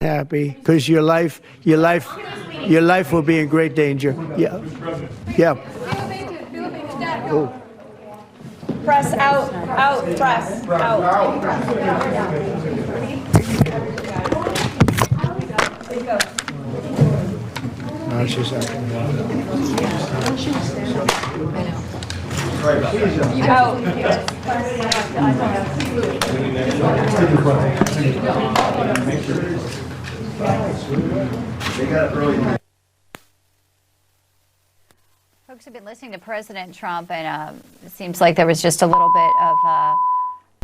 Happy, because your life will be in great danger. Yeah, yeah. Oh. Press out, press out. No, she's out. Folks have been listening to President Trump, and it seems like there was just a little bit of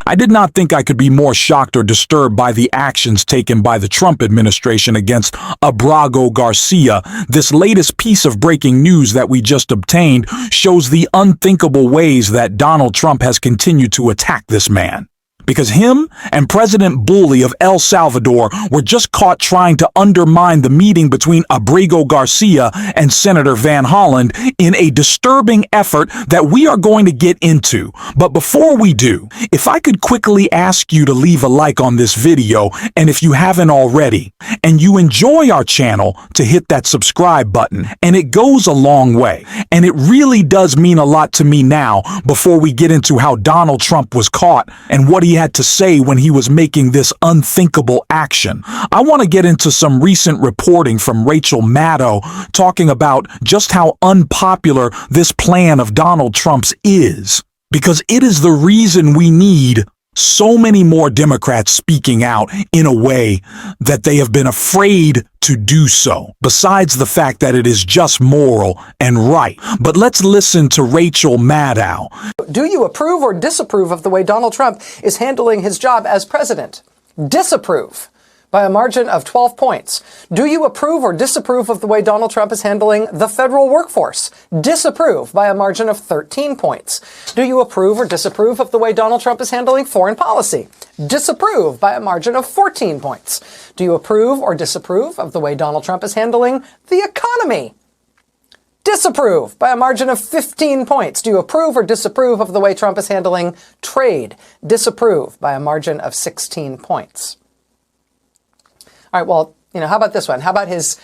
I did not think I could be more shocked or disturbed by the actions taken by the Trump administration against Abrago Garcia. This latest piece of breaking news that we just obtained shows the unthinkable ways that Donald Trump has continued to attack this man. Because him and President Bully of El Salvador were just caught trying to undermine the meeting between Abrago Garcia and Senator Van Hollen in a disturbing effort that we are going to get into. But before we do, if I could quickly ask you to leave a like on this video, and if you haven't already, and you enjoy our channel, to hit that subscribe button. And it goes a long way. And it really does mean a lot to me now before we get into how Donald Trump was caught and what he had to say when he was making this unthinkable action. I want to get into some recent reporting from Rachel Maddow talking about just how unpopular this plan of Donald Trump's is. Because it is the reason we need so many more Democrats speaking out in a way that they have been afraid to do so, besides the fact that it is just moral and right. But let's listen to Rachel Maddow. Do you approve or disapprove of the way Donald Trump is handling his job as president? Disapprove by a margin of 12 points. Do you approve or disapprove of the way Donald Trump is handling the federal workforce? Disapprove by a margin of 13 points. Do you approve or disapprove of the way Donald Trump is handling foreign policy? Disapprove by a margin of 14 points. Do you approve or disapprove of the way Donald Trump is handling the economy? Disapprove by a margin of 15 points. Do you approve or disapprove of the way Trump is handling trade? Disapprove by a margin of 16 points. All right, well, how about this one? How about his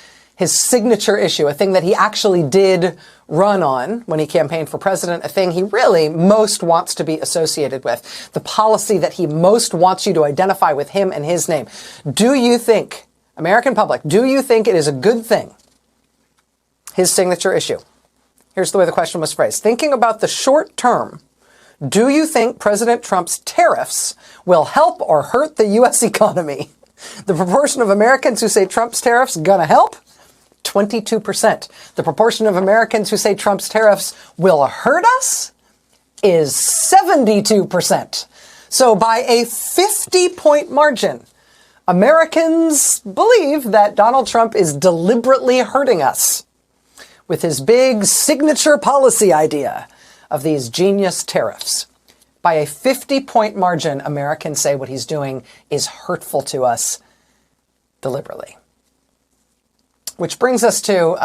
signature issue, a thing that he actually did run on when he campaigned for president, a thing he really most wants to be associated with, the policy that he most wants you to identify with him and his name. Do you think, American public, do you think it is a good thing, his signature issue? Here's the way the question was phrased. Thinking about the short term, do you think President Trump's tariffs will help or hurt the U.S. economy? The proportion of Americans who say Trump's tariffs gonna help? 22%. The proportion of Americans who say Trump's tariffs will hurt us is 72%. So by a 50-point margin, Americans believe that Donald Trump is deliberately hurting us with his big signature policy idea of these genius tariffs. By a 50-point margin, Americans say what he's doing is hurtful to us deliberately. Which brings us to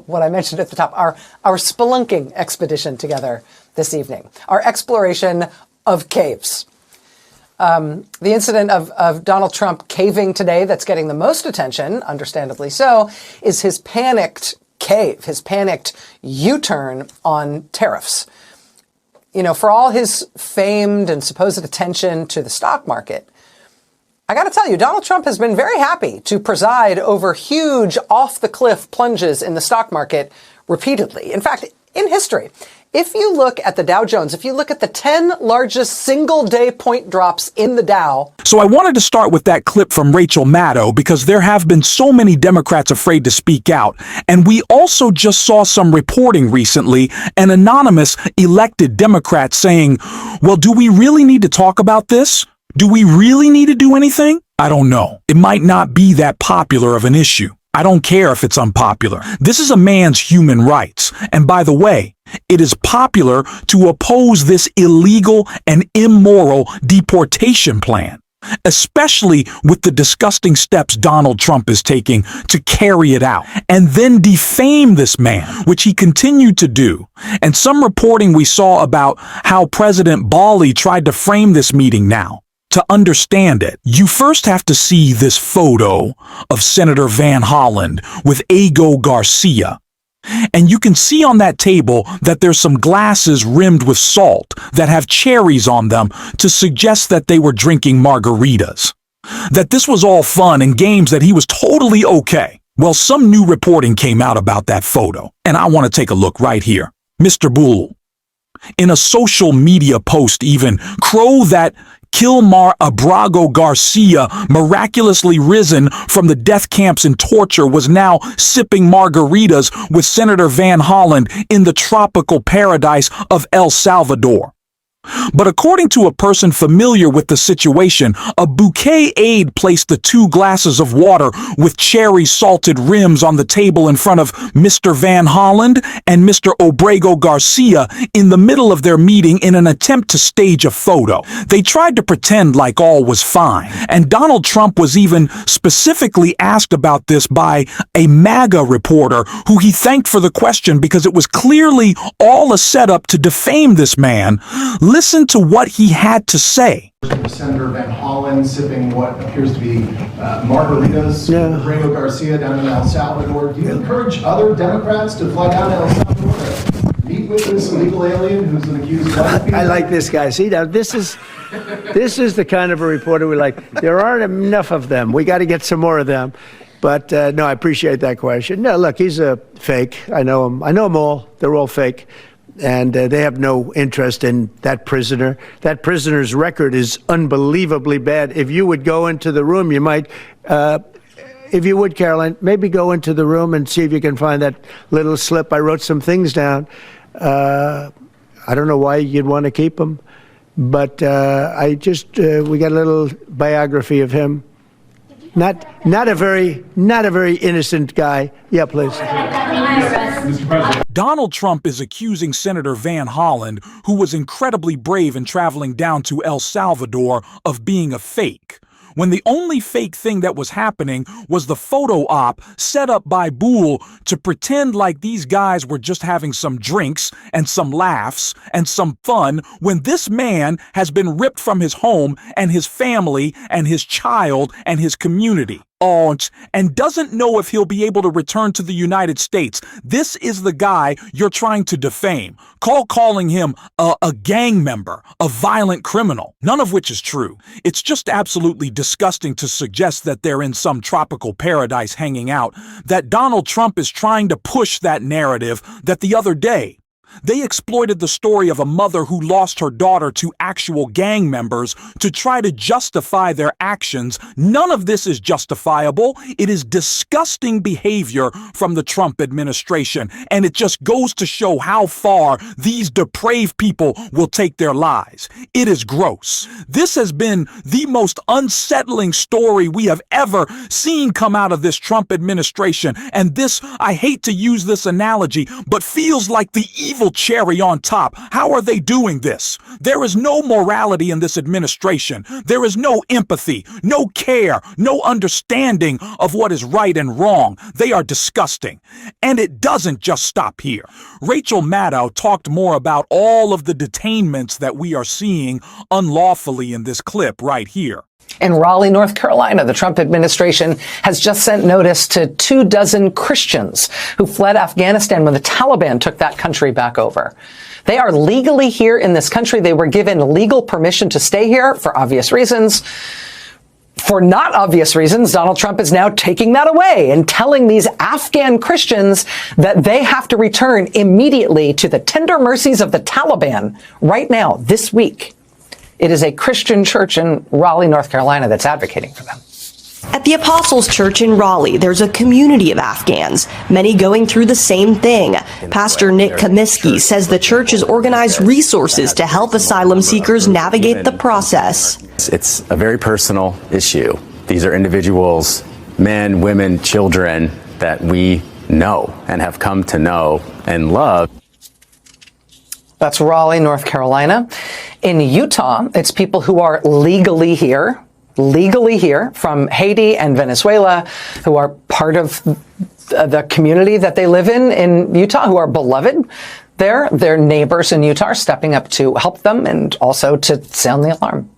what I mentioned at the top, our spelunking expedition together this evening, our exploration of caves. The incident of Donald Trump caving today that's getting the most attention, understandably so, is his panicked cave, his panicked U-turn on tariffs. For all his famed and supposed attention to the stock market, I got to tell you, Donald Trump has been very happy to preside over huge off-the-cliff plunges in the stock market repeatedly. In fact, in history, if you look at the Dow Jones, if you look at the 10 largest single-day point drops in the Dow. So I wanted to start with that clip from Rachel Maddow because there have been so many Democrats afraid to speak out. And we also just saw some reporting recently, an anonymous elected Democrat saying, well, do we really need to talk about this? Do we really need to do anything? I don't know. It might not be that popular of an issue. I don't care if it's unpopular. This is a man's human rights. And by the way, it is popular to oppose this illegal and immoral deportation plan, especially with the disgusting steps Donald Trump is taking to carry it out and then defame this man, which he continued to do. And some reporting we saw about how President Bully tried to frame this meeting now To understand it, you first have to see this photo of Senator Van Hollen with Ago Garcia. And you can see on that table that there's some glasses rimmed with salt that have cherries on them to suggest that they were drinking margaritas. That this was all fun and games, that he was totally okay. Well, some new reporting came out about that photo, and I want to take a look right here. Mr. Bull, in a social media post even, crow that Kilmar Abrago Garcia, miraculously risen from the death camps and torture, was now sipping margaritas with Senator Van Hollen in the tropical paradise of El Salvador. But according to a person familiar with the situation, a bouquet aide placed the 2 glasses of water with cherry salted rims on the table in front of Mr. Van Hollen and Mr. Obrego Garcia in the middle of their meeting in an attempt to stage a photo. They tried to pretend like all was fine, and Donald Trump was even specifically asked about this by a MAGA reporter who he thanked for the question because it was clearly all a setup to defame this man. Listen to what he had to say. Senator Van Hollen sipping what appears to be margaritas. Yeah. Obrego Garcia down in El Salvador. Do you encourage other Democrats to fly down to El Salvador to meet with this illegal alien who's an accused of I like this guy. See, now this is the kind of a reporter we like. There aren't enough of them. We got to get some more of them. But no, I appreciate that question. No, look, he's a fake. I know him. I know them all. They're all fake. And they have no interest in that prisoner. That prisoner's record is unbelievably bad. If you would go into the room, you might, if you would, Caroline, maybe go into the room and see if you can find that little slip. I wrote some things down. I don't know why you'd want to keep him, but I just, we got a little biography of him. Not a very innocent guy. Yeah, please. Donald Trump is accusing Senator Van Hollen, who was incredibly brave in traveling down to El Salvador, of being a fake, when the only fake thing that was happening was the photo op set up by Boole to pretend like these guys were just having some drinks and some laughs and some fun, when this man has been ripped from his home and his family and his child and his community. And doesn't know if he'll be able to return to the United States. This is the guy you're trying to defame, calling him a gang member, a violent criminal, none of which is true. It's just absolutely disgusting to suggest that they're in some tropical paradise hanging out, that Donald Trump is trying to push that narrative that the other day they exploited the story of a mother who lost her daughter to actual gang members to try to justify their actions. None of this is justifiable. It is disgusting behavior from the Trump administration, and it just goes to show how far these depraved people will take their lies. It is gross. This has been the most unsettling story we have ever seen come out of this Trump administration, and this, I hate to use this analogy, but feels like the evil cherry on top. How are they doing this? There is no morality in this administration. There is no empathy, no care, no understanding of what is right and wrong. They are disgusting. And it doesn't just stop here. Rachel Maddow talked more about all of the detainments that we are seeing unlawfully in this clip right here. In Raleigh, North Carolina, the Trump administration has just sent notice to 24 Christians who fled Afghanistan when the Taliban took that country back over. They are legally here in this country. They were given legal permission to stay here for obvious reasons. For not obvious reasons, Donald Trump is now taking that away and telling these Afghan Christians that they have to return immediately to the tender mercies of the Taliban right now, this week. It is a Christian church in Raleigh, North Carolina that's advocating for them. At the Apostles Church in Raleigh, there's a community of Afghans, many going through the same thing. Pastor Nick Kaminsky says the church has organized resources to help asylum seekers navigate the process. It's a very personal issue. These are individuals, men, women, children that we know and have come to know and love. That's Raleigh, North Carolina. In Utah, it's people who are legally here from Haiti and Venezuela, who are part of the community that they live in Utah, who are beloved there. Their neighbors in Utah are stepping up to help them and also to sound the alarm.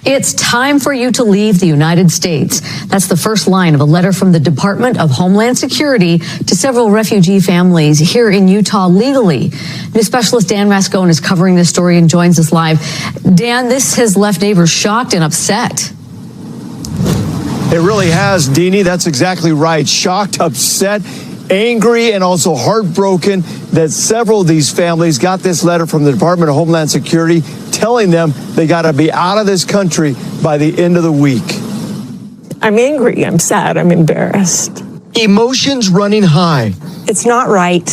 It's time for you to leave the United States. That's the first line of a letter from the Department of Homeland Security to several refugee families here in Utah legally. News specialist Dan Rascone is covering this story and joins us live. Dan, this has left neighbors shocked and upset. It really has, Deanie. That's exactly right. Shocked, upset, angry, and also heartbroken that several of these families got this letter from the Department of Homeland Security telling them they got to be out of this country by the end of the week. I'm angry, I'm sad, I'm embarrassed. Emotions running high. It's not right.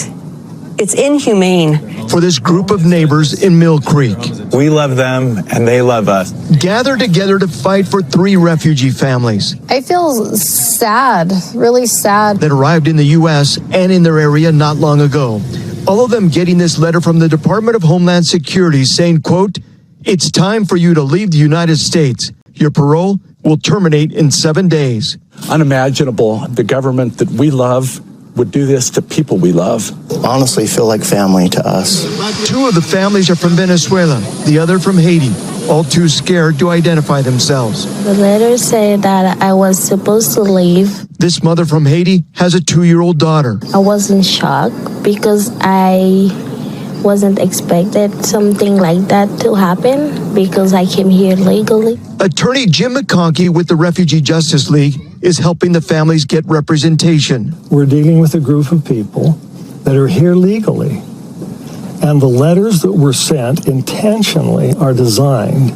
It's inhumane. For this group of neighbors in Mill Creek. We love them and they love us. Gathered together to fight for 3 refugee families. I feel sad, really sad. That arrived in the U.S. and in their area not long ago. All of them getting this letter from the Department of Homeland Security saying, quote, "It's time for you to leave the United States. Your parole will terminate in 7 days." Unimaginable. The government that we love would do this to people we love. Honestly feel like family to us. 2 of the families are from Venezuela, the other from Haiti, all too scared to identify themselves. The letter said that I was supposed to leave. This mother from Haiti has a 2-year-old daughter. I was in shock because I wasn't expected something like that to happen because I came here legally. Attorney Jim McConkey with the Refugee Justice League is helping the families get representation. We're dealing with a group of people that are here legally. And the letters that were sent intentionally are designed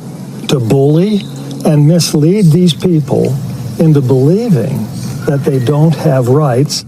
to bully and mislead these people into believing that they don't have rights.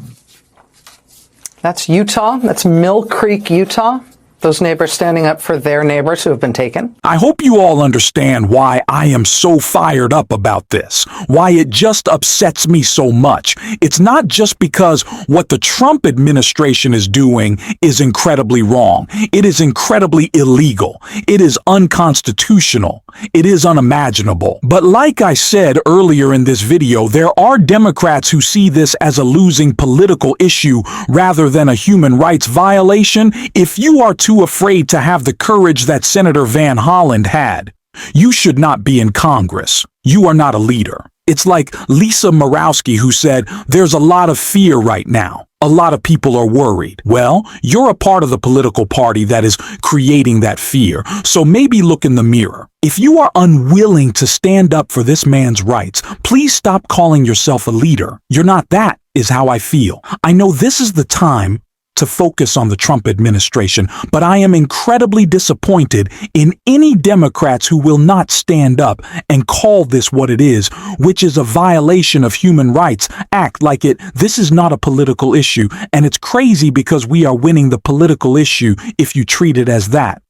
That's Utah. That's Mill Creek, Utah. Those neighbors standing up for their neighbors who have been taken. I hope you all understand why I am so fired up about this, why it just upsets me so much. It's not just because what the Trump administration is doing is incredibly wrong. It is incredibly illegal. It is unconstitutional. It is unimaginable. But like I said earlier in this video, there are Democrats who see this as a losing political issue rather than a human rights violation. If you are too afraid to have the courage that Senator Van Hollen had, you should not be in Congress. You are not a leader. It's like Lisa Murkowski who said, "There's a lot of fear right now. A lot of people are worried." Well, you're a part of the political party that is creating that fear. So maybe look in the mirror. If you are unwilling to stand up for this man's rights, please stop calling yourself a leader. You're not that, is how I feel. I know this is the time to focus on the Trump administration, but I am incredibly disappointed in any Democrats who will not stand up and call this what it is, which is a violation of human rights, act like this is not a political issue, and it's crazy because we are winning the political issue if you treat it as that.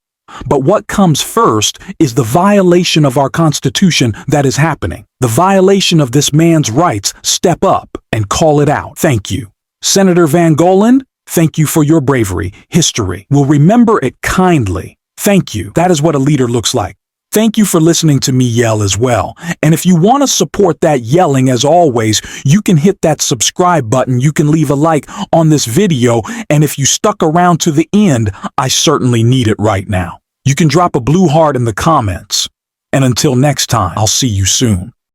But what comes first is the violation of our Constitution that is happening. The violation of this man's rights. Step up and call it out. Thank you. Senator Van Hollen, thank you for your bravery. History will remember it kindly. Thank you. That is what a leader looks like. Thank you for listening to me yell as well. And if you want to support that yelling, as always, you can hit that subscribe button. You can leave a like on this video. And if you stuck around to the end, I certainly need it right now. You can drop a blue heart in the comments. And until next time, I'll see you soon.